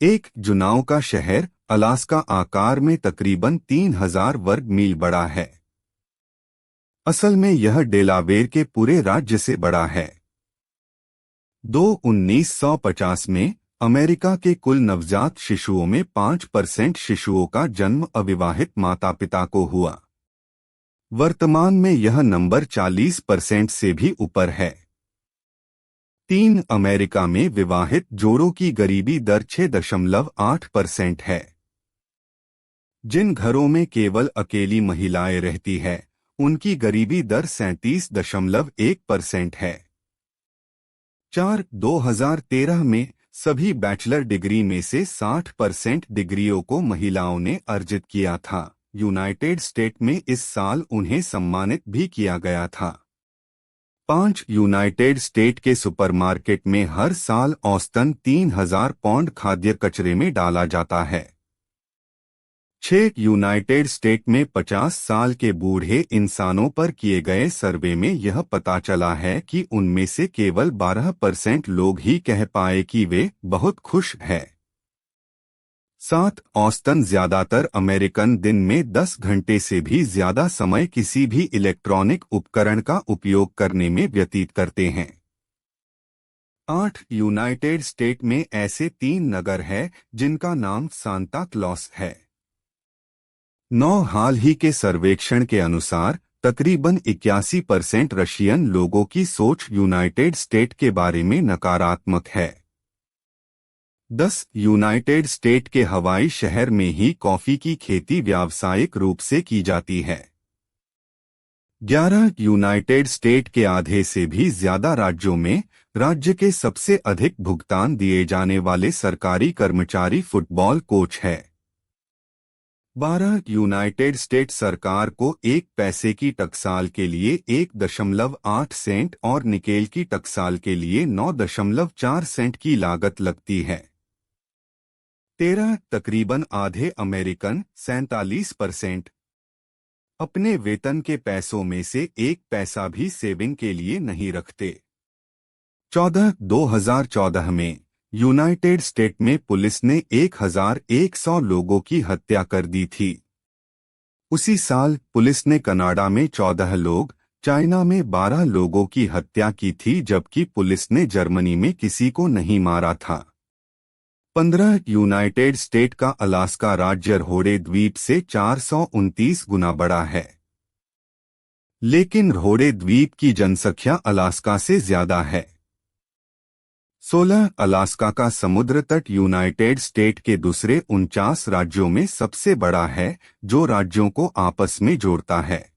एक जुनाओ का शहर अलास्का आकार में तकरीबन 3000 वर्ग मील बड़ा है। असल में यह डेलावेर के पूरे राज्य से बड़ा है। 1950 में अमेरिका के कुल नवजात शिशुओं में 5% शिशुओं का जन्म अविवाहित माता पिता को हुआ। वर्तमान में यह नंबर 40% से भी ऊपर है। अमेरिका में विवाहित जोड़ों की गरीबी दर 6.8% है। जिन घरों में केवल अकेली महिलाएं रहती है उनकी गरीबी दर 37.1% है। 2013 में सभी बैचलर डिग्री में से 60% डिग्रियों को महिलाओं ने अर्जित किया था। यूनाइटेड स्टेट में इस साल उन्हें सम्मानित भी किया गया था। 5 यूनाइटेड स्टेट के सुपरमार्केट में हर साल औसतन 3000 पौंड खाद्य कचरे में डाला जाता है। 6 यूनाइटेड स्टेट में 50 साल के बूढ़े इंसानों पर किए गए सर्वे में यह पता चला है कि उनमें से केवल 12% लोग ही कह पाए कि वे बहुत खुश हैं। 7 औसतन ज्यादातर अमेरिकन दिन में 10 घंटे से भी ज्यादा समय किसी भी इलेक्ट्रॉनिक उपकरण का उपयोग करने में व्यतीत करते हैं। 8 यूनाइटेड स्टेट में ऐसे 3 नगर हैं जिनका नाम सांता क्लॉस है। 9 हाल ही के सर्वेक्षण के अनुसार तकरीबन 81% रशियन लोगों की सोच यूनाइटेड स्टेट के बारे में नकारात्मक है। 10 यूनाइटेड स्टेट के हवाई शहर में ही कॉफी की खेती व्यावसायिक रूप से की जाती है। 11 यूनाइटेड स्टेट के आधे से भी ज्यादा राज्यों में राज्य के सबसे अधिक भुगतान दिए जाने वाले सरकारी कर्मचारी फुटबॉल कोच है। 12 यूनाइटेड स्टेट सरकार को 1 पैसे की टकसाल के लिए 1.8 सेंट और निकेल की टकसाल के लिए 9.4 सेंट की लागत लगती है। 13 तकरीबन आधे अमेरिकन 47% अपने वेतन के पैसों में से 1 पैसा भी सेविंग के लिए नहीं रखते। 2014 में यूनाइटेड स्टेट में पुलिस ने 1100 लोगों की हत्या कर दी थी। उसी साल पुलिस ने कनाडा में 14 लोग, चाइना में 12 लोगों की हत्या की थी, जबकि पुलिस ने जर्मनी में किसी को नहीं मारा था। 15 यूनाइटेड स्टेट का अलास्का राज्य रोड़े द्वीप से 429 गुना बड़ा है, लेकिन रोड़े द्वीप की जनसंख्या अलास्का से ज्यादा है। 16 अलास्का का समुद्र तट यूनाइटेड स्टेट के दूसरे 49 राज्यों में सबसे बड़ा है, जो राज्यों को आपस में जोड़ता है।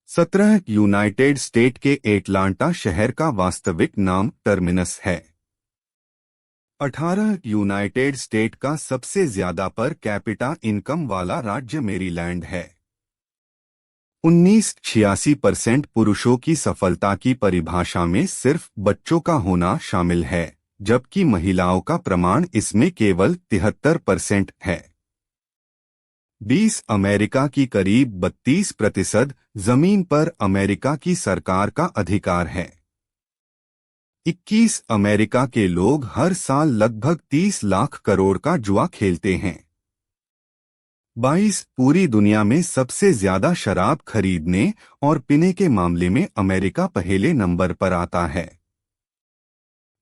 17 यूनाइटेड स्टेट के एटलांटा शहर का वास्तविक नाम टर्मिनस है। 18 यूनाइटेड स्टेट का सबसे ज्यादा पर कैपिटा इनकम वाला राज्य मेरीलैंड है। 86% पुरुषों की सफलता की परिभाषा में सिर्फ बच्चों का होना शामिल है, जबकि महिलाओं का प्रमाण इसमें केवल 73% है। 20 अमेरिका की करीब 32% जमीन पर अमेरिका की सरकार का अधिकार है। 21 अमेरिका के लोग हर साल लगभग 30 लाख करोड़ का जुआ खेलते हैं। 22 पूरी दुनिया में सबसे ज्यादा शराब खरीदने और पीने के मामले में अमेरिका पहले नंबर पर आता है।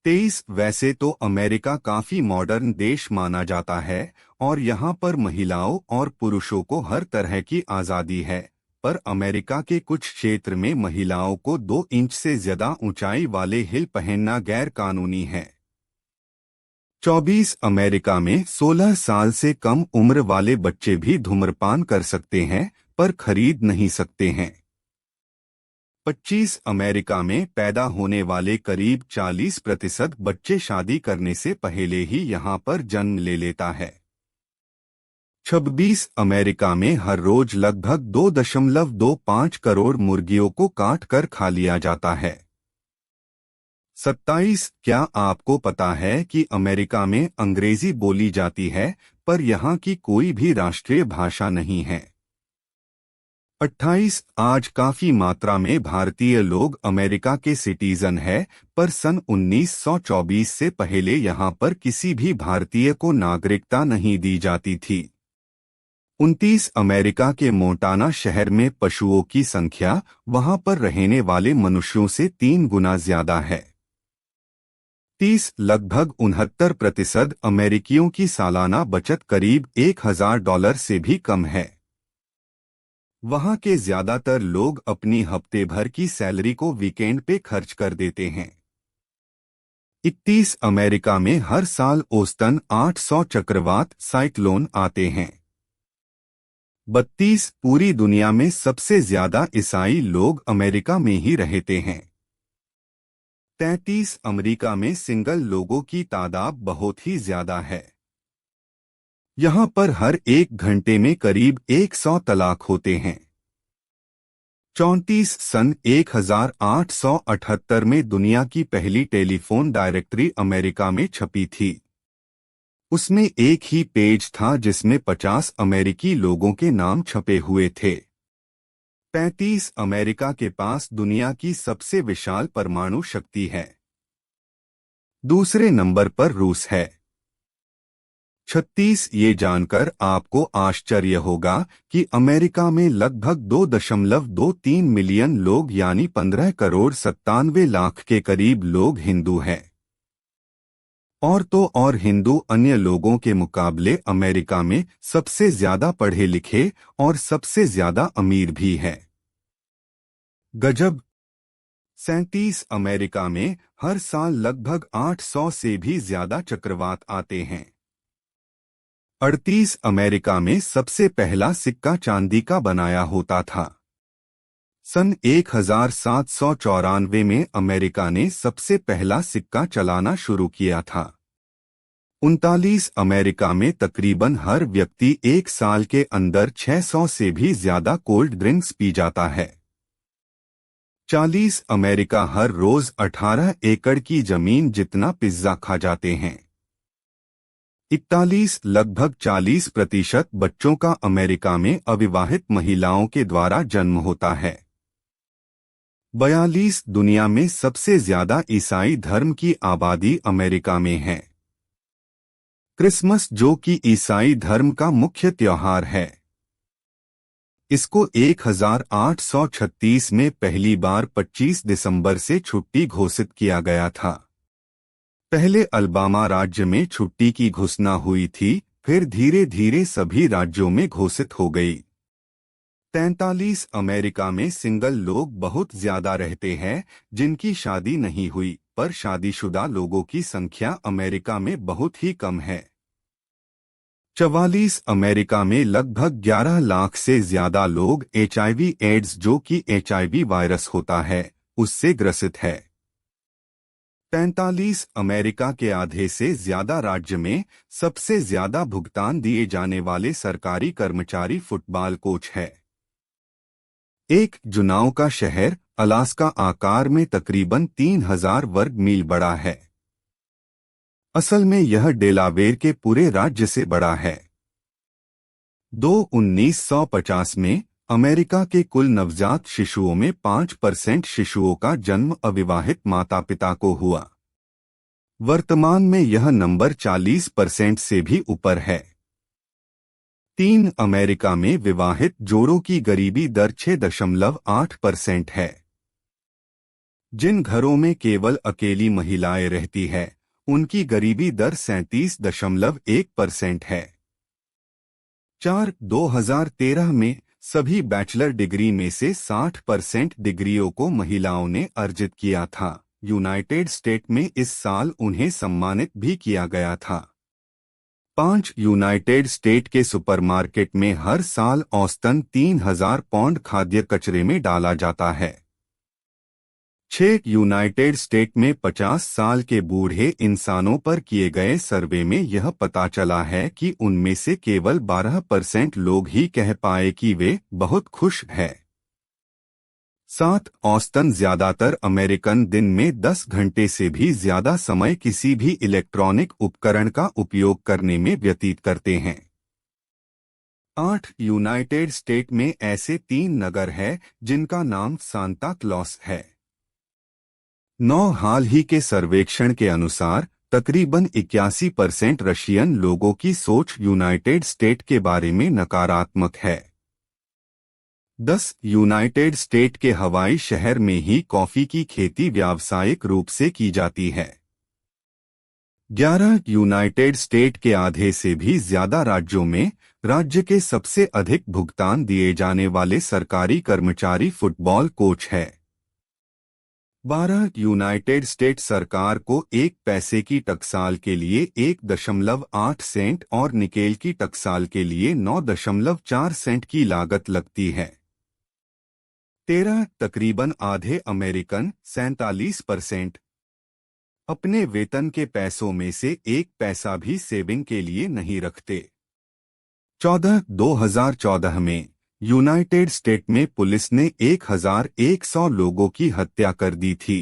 23 वैसे तो अमेरिका काफी मॉडर्न देश माना जाता है और यहाँ पर महिलाओं और पुरुषों को हर तरह की आज़ादी है, पर अमेरिका के कुछ क्षेत्र में महिलाओं को 2 इंच से ज्यादा ऊंचाई वाले हिल पहनना गैर कानूनी है। 24 अमेरिका में 16 साल से कम उम्र वाले बच्चे भी धूम्रपान कर सकते हैं, पर खरीद नहीं सकते हैं। 25 अमेरिका में पैदा होने वाले करीब 40% बच्चे शादी करने से पहले ही यहां पर जन्म ले लेता है। 26 अमेरिका में हर रोज लगभग 2.25 करोड़ मुर्गियों को काट कर खा लिया जाता है। 27 क्या आपको पता है कि अमेरिका में अंग्रेजी बोली जाती है, पर यहाँ की कोई भी राष्ट्रीय भाषा नहीं है। 28 आज काफी मात्रा में भारतीय लोग अमेरिका के सिटीजन है, पर सन 1924 से पहले यहां पर किसी भी भारतीय को नागरिकता नहीं दी जाती थी। 29 अमेरिका के मोंटाना शहर में पशुओं की संख्या वहां पर रहने वाले मनुष्यों से 3 गुना ज्यादा है। 30 लगभग 69% अमेरिकियों की सालाना बचत करीब $1000 से भी कम है। वहां के ज्यादातर लोग अपनी हफ्ते भर की सैलरी को वीकेंड पे खर्च कर देते हैं। 31 अमेरिका में हर साल औसतन 800 चक्रवात साइक्लोन आते हैं। 32 पूरी दुनिया में सबसे ज्यादा ईसाई लोग अमेरिका में ही रहते हैं। 33 अमेरिका में सिंगल लोगों की तादाद बहुत ही ज्यादा है। यहां पर हर 1 घंटे में करीब 100 तलाक होते हैं। 34 सन 1878 में दुनिया की पहली टेलीफोन डायरेक्टरी अमेरिका में छपी थी। उसमें एक ही पेज था जिसमें 50 अमेरिकी लोगों के नाम छपे हुए थे। 35 अमेरिका के पास दुनिया की सबसे विशाल परमाणु शक्ति है। दूसरे नंबर पर रूस है। 36 ये जानकर आपको आश्चर्य होगा कि अमेरिका में लगभग 2.23 मिलियन लोग यानी 15 करोड़ 97 लाख के करीब लोग हिंदू हैं। और तो और हिंदू अन्य लोगों के मुकाबले अमेरिका में सबसे ज्यादा पढ़े लिखे और सबसे ज्यादा अमीर भी है। गजब। 37 अमेरिका में हर साल लगभग 800 से भी ज्यादा चक्रवात आते हैं। 38 अमेरिका में सबसे पहला सिक्का चांदी का बनाया होता था। सन 1794 में अमेरिका ने सबसे पहला सिक्का चलाना शुरू किया था। 39 अमेरिका में तकरीबन हर व्यक्ति 1 साल के अंदर 600 से भी ज्यादा कोल्ड ड्रिंक्स पी जाता है। 40 अमेरिका हर रोज 18 एकड़ की जमीन जितना पिज्जा खा जाते हैं। 41 लगभग 40% बच्चों का अमेरिका में अविवाहित महिलाओं के द्वारा जन्म होता है। 42 दुनिया में सबसे ज्यादा ईसाई धर्म की आबादी अमेरिका में है। क्रिसमस जो कि ईसाई धर्म का मुख्य त्योहार है, इसको 1836 में पहली बार 25 दिसंबर से छुट्टी घोषित किया गया था। पहले अल्बामा राज्य में छुट्टी की घोषणा हुई थी, फिर धीरे धीरे सभी राज्यों में घोषित हो गई। 43 अमेरिका में सिंगल लोग बहुत ज्यादा रहते हैं जिनकी शादी नहीं हुई, पर शादीशुदा लोगों की संख्या अमेरिका में बहुत ही कम है। 44 अमेरिका में लगभग 11 लाख से ज्यादा लोग HIV एड्स जो कि HIV वायरस होता है उससे ग्रसित है। 45 अमेरिका के आधे से ज्यादा राज्य में सबसे ज्यादा भुगतान दिए जाने वाले सरकारी कर्मचारी फुटबॉल कोच है। एक जुनाओ का शहर अलास्का आकार में तकरीबन 3000 वर्ग मील बड़ा है। असल में यह डेलावेर के पूरे राज्य से बड़ा है। 1950 में अमेरिका के कुल नवजात शिशुओं में 5% शिशुओं का जन्म अविवाहित माता पिता को हुआ। वर्तमान में यह नंबर 40% से भी ऊपर है। 3 अमेरिका में विवाहित जोड़ों की गरीबी दर 6.8% है। जिन घरों में केवल अकेली महिलाएं रहती है उनकी गरीबी दर 37.1% है। 2013 में सभी बैचलर डिग्री में से 60% डिग्रियों को महिलाओं ने अर्जित किया था। यूनाइटेड स्टेट में इस साल उन्हें सम्मानित भी किया गया था। 5 यूनाइटेड स्टेट के सुपरमार्केट में हर साल औसतन 3000 पाउंड खाद्य कचरे में डाला जाता है। 6 यूनाइटेड स्टेट में 50 साल के बूढ़े इंसानों पर किए गए सर्वे में यह पता चला है कि उनमें से केवल 12% लोग ही कह पाए कि वे बहुत खुश हैं। 7 औसतन ज्यादातर अमेरिकन दिन में 10 घंटे से भी ज्यादा समय किसी भी इलेक्ट्रॉनिक उपकरण का उपयोग करने में व्यतीत करते हैं। 8 यूनाइटेड स्टेट में ऐसे 3 नगर हैं जिनका नाम सांता क्लॉस है। 9 हाल ही के सर्वेक्षण के अनुसार तकरीबन 81% रशियन लोगों की सोच यूनाइटेड स्टेट के बारे में नकारात्मक है। 10 यूनाइटेड स्टेट के हवाई शहर में ही कॉफी की खेती व्यावसायिक रूप से की जाती है। 11 यूनाइटेड स्टेट के आधे से भी ज्यादा राज्यों में राज्य के सबसे अधिक भुगतान दिए जाने वाले सरकारी कर्मचारी फुटबॉल कोच है। 12 यूनाइटेड स्टेट सरकार को 1 पैसे की टकसाल के लिए 1.8 सेंट और निकेल की टकसाल के लिए 9.4 सेंट की लागत लगती है। 13 तकरीबन आधे अमेरिकन 47% अपने वेतन के पैसों में से 1 पैसा भी सेविंग के लिए नहीं रखते। 14 2014 में यूनाइटेड स्टेट में पुलिस ने 1100 लोगों की हत्या कर दी थी।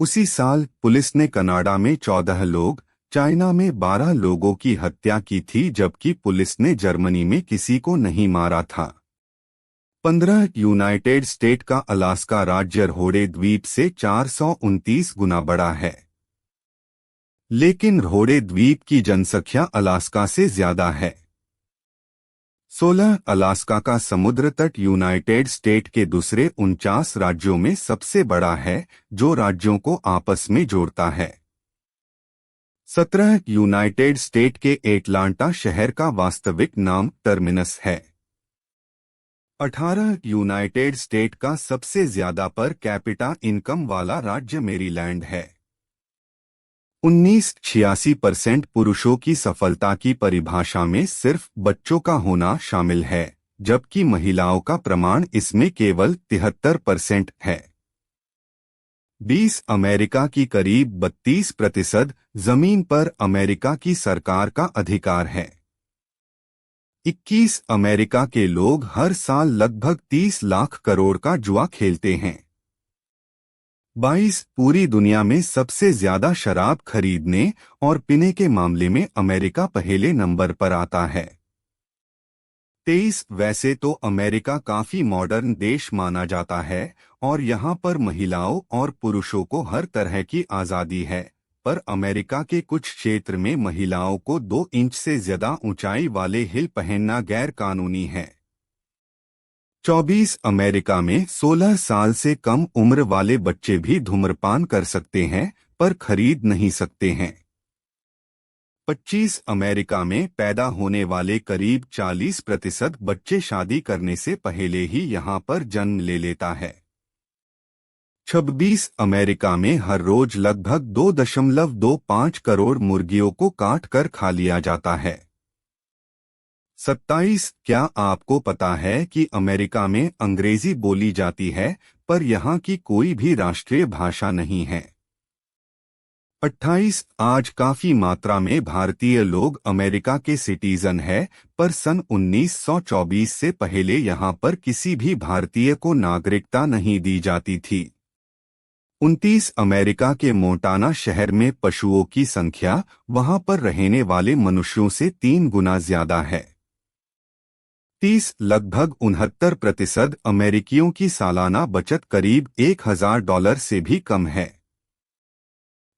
उसी साल पुलिस ने कनाडा में 14 लोग, चाइना में 12 लोगों की हत्या की थी, जबकि पुलिस ने जर्मनी में किसी को नहीं मारा था। 15 यूनाइटेड स्टेट का अलास्का राज्य रोड़े द्वीप से 429 गुना बड़ा है, लेकिन रोड़े द्वीप की जनसंख्या अलास्का से ज्यादा है। 16 अलास्का का समुद्र तट यूनाइटेड स्टेट के दूसरे 49 राज्यों में सबसे बड़ा है, जो राज्यों को आपस में जोड़ता है। 17 यूनाइटेड स्टेट के एटलांटा शहर का वास्तविक नाम टर्मिनस है। 18 यूनाइटेड स्टेट का सबसे ज्यादा पर कैपिटा इनकम वाला राज्य मेरीलैंड है। 19 86% पुरुषों की सफलता की परिभाषा में सिर्फ बच्चों का होना शामिल है, जबकि महिलाओं का प्रमाण इसमें केवल 73% है। 20 अमेरिका की करीब 32% जमीन पर अमेरिका की सरकार का अधिकार है। 21 अमेरिका के लोग हर साल लगभग 30 लाख करोड़ का जुआ खेलते हैं। 22 पूरी दुनिया में सबसे ज्यादा शराब खरीदने और पीने के मामले में अमेरिका पहले नंबर पर आता है। 23 वैसे तो अमेरिका काफी मॉडर्न देश माना जाता है और यहाँ पर महिलाओं और पुरुषों को हर तरह की आज़ादी है, पर अमेरिका के कुछ क्षेत्र में महिलाओं को 2 इंच से ज्यादा ऊंचाई वाले हिल पहनना गैर कानूनी है। 24 अमेरिका में 16 साल से कम उम्र वाले बच्चे भी धूम्रपान कर सकते हैं, पर खरीद नहीं सकते हैं। 25 अमेरिका में पैदा होने वाले करीब 40% बच्चे शादी करने से पहले ही यहाँ पर जन्म ले लेता है। 26 अमेरिका में हर रोज लगभग 2.25 करोड़ मुर्गियों को काट कर खा लिया जाता है। 27 क्या आपको पता है कि अमेरिका में अंग्रेजी बोली जाती है, पर यहाँ की कोई भी राष्ट्रीय भाषा नहीं है। 28 आज काफी मात्रा में भारतीय लोग अमेरिका के सिटीजन है, पर सन 1924 से पहले यहाँ पर किसी भी भारतीय को नागरिकता नहीं दी जाती थी। 29 अमेरिका के मोंटाना शहर में पशुओं की संख्या वहां पर रहने वाले मनुष्यों से 3 गुना ज्यादा है। 30 लगभग 69% अमेरिकियों की सालाना बचत करीब $1000 से भी कम है।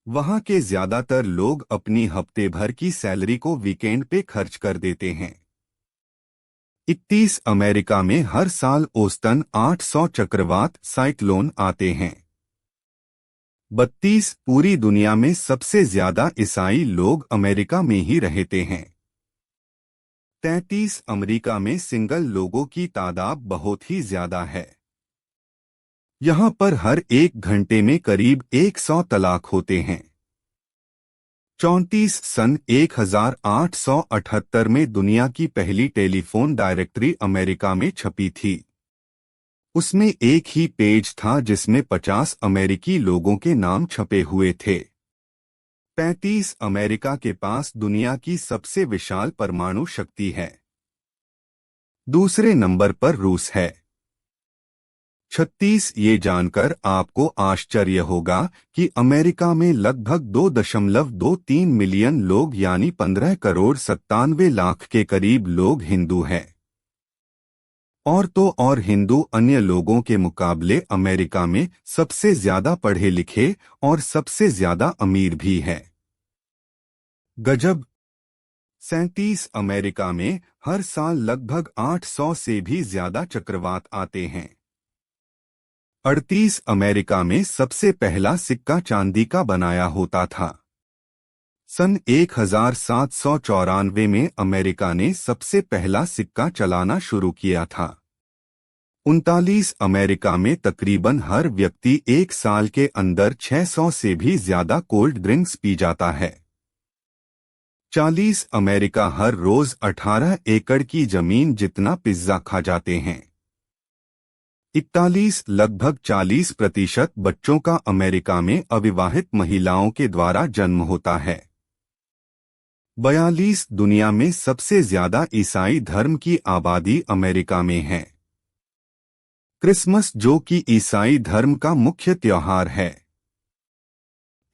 वहां के ज्यादातर लोग अपनी हफ्ते भर की सैलरी को वीकेंड पे खर्च कर देते हैं। 31 अमेरिका में हर साल औसतन 800 चक्रवात साइक्लोन आते हैं। 32 पूरी दुनिया में सबसे ज्यादा ईसाई लोग अमेरिका में ही रहते हैं। 33 अमेरिका में सिंगल लोगों की तादाद बहुत ही ज्यादा है। यहाँ पर हर 1 घंटे में करीब 100 तलाक होते हैं। 34 सन 1878 में दुनिया की पहली टेलीफोन डायरेक्टरी अमेरिका में छपी थी। उसमें एक ही पेज था जिसमें 50 अमेरिकी लोगों के नाम छपे हुए थे। 35 अमेरिका के पास दुनिया की सबसे विशाल परमाणु शक्ति है। दूसरे नंबर पर रूस है। 36 ये जानकर आपको आश्चर्य होगा कि अमेरिका में लगभग 2.23 मिलियन लोग यानी 15 करोड़ 97 लाख के करीब लोग हिंदू हैं। और तो और हिंदू अन्य लोगों के मुकाबले अमेरिका में सबसे ज्यादा पढ़े लिखे और सबसे ज्यादा अमीर भी हैं। गजब। 37 अमेरिका में हर साल लगभग 800 से भी ज्यादा चक्रवात आते हैं। 38 अमेरिका में सबसे पहला सिक्का चांदी का बनाया होता था। सन 1794 में अमेरिका ने सबसे पहला सिक्का चलाना शुरू किया था। 39 अमेरिका में तकरीबन हर व्यक्ति एक साल के अंदर 600 से भी ज्यादा कोल्ड ड्रिंक्स पी जाता है। 40 अमेरिका हर रोज 18 एकड़ की जमीन जितना पिज्जा खा जाते हैं। 41 लगभग 40% बच्चों का अमेरिका में अविवाहित महिलाओं के द्वारा जन्म होता है। 42 दुनिया में सबसे ज्यादा ईसाई धर्म की आबादी अमेरिका में है। क्रिसमस जो कि ईसाई धर्म का मुख्य त्योहार है,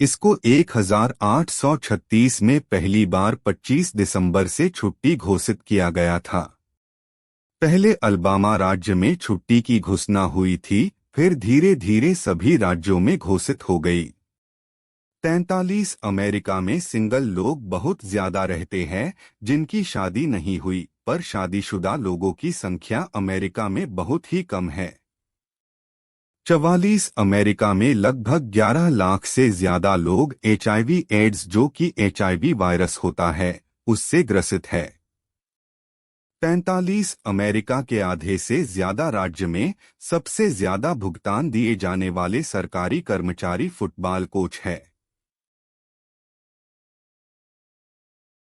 इसको 1836 में पहली बार 25 दिसंबर से छुट्टी घोषित किया गया था। पहले अल्बामा राज्य में छुट्टी की घोषणा हुई थी, फिर धीरे धीरे सभी राज्यों में घोषित हो गई। 43 अमेरिका में सिंगल लोग बहुत ज्यादा रहते हैं जिनकी शादी नहीं हुई, पर शादीशुदा लोगों की संख्या अमेरिका में बहुत ही कम है। 44 अमेरिका में लगभग 11 लाख से ज्यादा लोग HIV एड्स जो कि HIV वायरस होता है उससे ग्रसित है। 45 अमेरिका के आधे से ज्यादा राज्य में सबसे ज्यादा भुगतान दिए जाने वाले सरकारी कर्मचारी फुटबॉल कोच है।